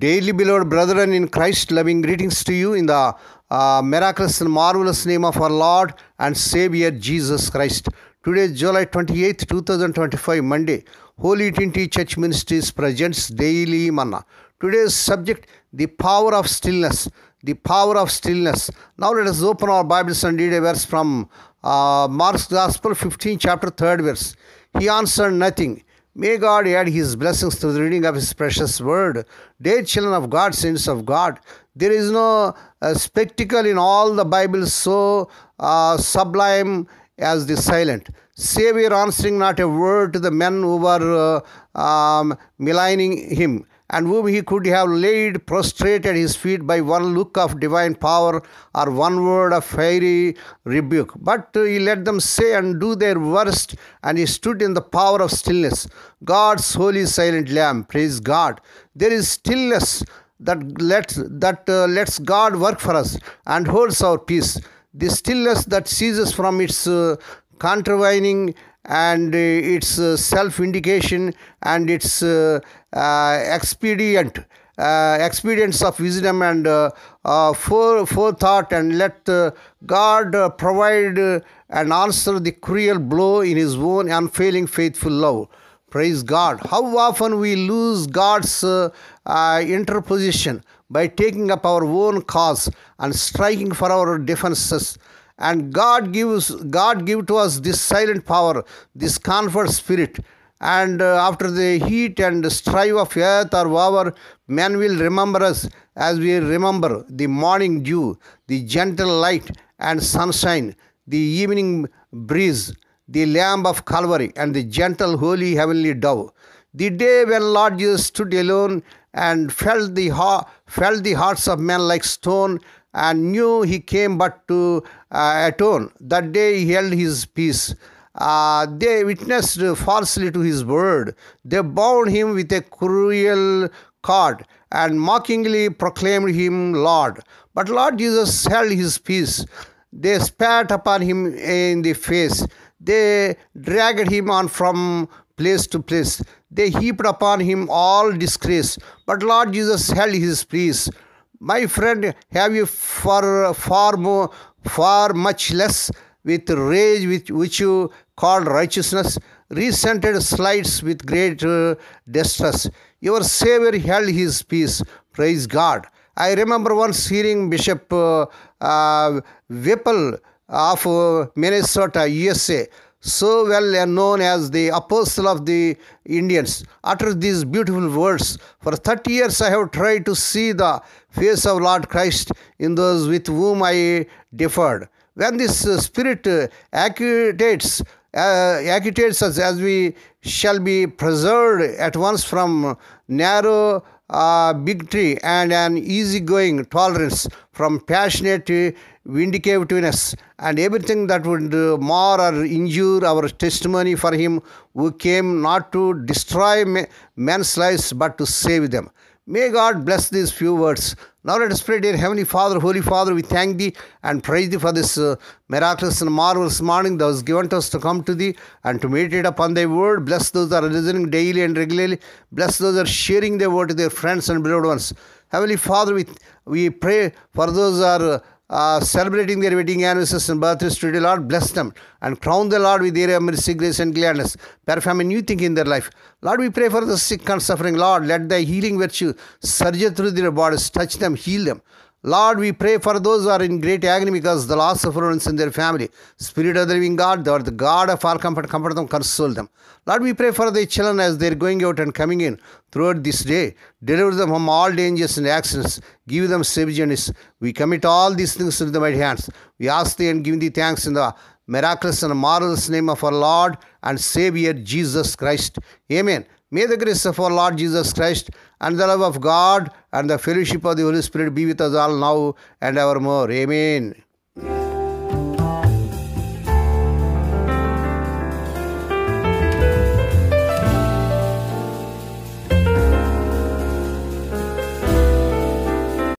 Dearly beloved brethren in Christ, loving greetings to you in the miraculous and marvelous name of our Lord and Savior Jesus Christ. Today, July 28th, 2025, Monday, Holy Trinity Church Ministries presents Daily Manna. Today's subject, the power of stillness. The power of stillness. Now let us open our Bibles and read a verse from Mark's Gospel, 15 chapter, 3rd verse. He answered nothing. May God add His blessings to the reading of His precious word. Dear children of God, saints of God, there is no spectacle in all the Bible so sublime as the silent. Savior answering not a word to the men who were maligning Him, and whom He could have laid prostrate at His feet by one look of divine power or one word of fiery rebuke. But He let them say and do their worst, and He stood in the power of stillness. God's holy silent Lamb, praise God. There is stillness that lets God work for us and holds our peace. The stillness that ceases from its contravening and its self-indication and its expedients of wisdom and forethought, and let God provide and answer the cruel blow in His own unfailing faithful love. Praise God. How often we lose God's interposition by taking up our own cause and striking for our defenses. And God give to us this silent power, this comfort spirit. And after the heat and strife of earth or hour, men will remember us as we remember the morning dew, the gentle light and sunshine, the evening breeze, the Lamb of Calvary, and the gentle, holy, heavenly dove. The day when Lord Jesus stood alone and felt the hearts of men like stone, and knew He came but to atone. That day He held His peace. They witnessed falsely to His word. They bound Him with a cruel cord and mockingly proclaimed Him Lord. But Lord Jesus held His peace. They spat upon Him in the face. They dragged Him on from place to place. They heaped upon Him all disgrace. But Lord Jesus held His peace. My friend, have you far much less with rage which you call righteousness, resented slights with great distress? Your Savior held His peace. Praise God. I remember once hearing Bishop Whipple of Minnesota, USA, so well known as the apostle of the Indians, uttered these beautiful words. For 30 years I have tried to see the face of Lord Christ in those with whom I differed. When this spirit agitates us, as we shall be preserved at once from narrow bigotry and an easygoing tolerance, from passionate vindictiveness and everything that would mar or injure our testimony for Him who came not to destroy men's lives but to save them. May God bless these few words. Now let us pray. Dear Heavenly Father, Holy Father, we thank Thee and praise Thee for this miraculous and marvelous morning that was given to us to come to Thee and to meditate upon Thy word. Bless those that are listening daily and regularly. Bless those that are sharing Thy word to their friends and beloved ones. Heavenly Father, we pray for those that are celebrating their wedding anniversaries and birthdays today. Lord, bless them and crown the Lord with their mercy, grace and gladness. Perform a new thing in their life. Lord, we pray for the sick and suffering. Lord, let Thy healing virtue surge through their bodies, touch them, heal them. Lord, we pray for those who are in great agony because of the loss of ones in their family. Spirit of the living God, Thou art the God of all comfort, comfort them, console them. Lord, we pray for the children as they are going out and coming in throughout this day. Deliver them from all dangers and accidents. Give them safe journeys. We commit all these things into Thy mighty hands. We ask Thee and give Thee thanks in the miraculous and marvelous name of our Lord and Savior Jesus Christ. Amen. May the grace of our Lord Jesus Christ and the love of God and the fellowship of the Holy Spirit be with us all now and evermore. Amen.